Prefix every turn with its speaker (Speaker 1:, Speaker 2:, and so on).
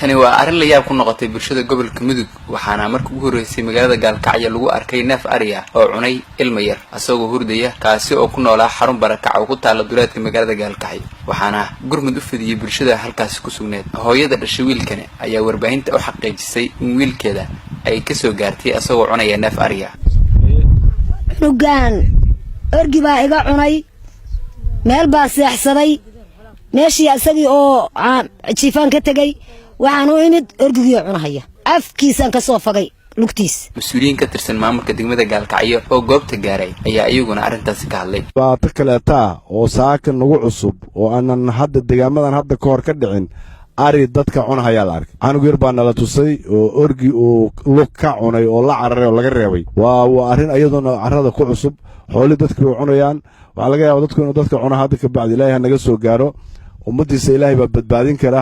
Speaker 1: tani waa arrin la yaab ku noqotay bulshada gobolka Mudug waxaana markii ugu horeysay magaalada Gaalkacyo lagu arkay neef ari ah oo cunay ilmo yar asagoo hurdaya kaasi oo ku noolaa xarun barakac oo ku taala duleedka magaalada Gaalkacyo waxaana gurmud u fidiyay bulshada halkaas ku sugneed hooyada dhashay wiilkan ayaa warbaahinta u xaqiijisay in wiilkeeda ay ka soo gaartay asagoo cunaya neef ari ah
Speaker 2: nugaan orgi baa iga cunay meel baa seexsaday meeshii asagii oo jiifaan ka tagay waxaan u imid orgigii cunahaya afkiisaan ka soo fagay lugtiis
Speaker 1: mas'uuliyiin ka tirsan maamulka degmada Gaalkacyo oo goobta gaaray ayaa iyaguna arrintaas ka hadlay
Speaker 3: baata kaleeta oo saaka nagu cusub oo aanan hadda deegaamadan hadda ka hor ka dhicin ari dadka cunahaya la arkay anug yar baa nala tusay oo orgi oo lug ka cunay oo la cararay oo laga reebay waa arrin iyaduna carrada ku cusub xoolo dadku cunayaan waxa laga yaabaa dadku inuu dadka cunaha hadda ka bacdi Ilaahay naga soo gaaro ummadiisa Ilaahay baa badbaadin kara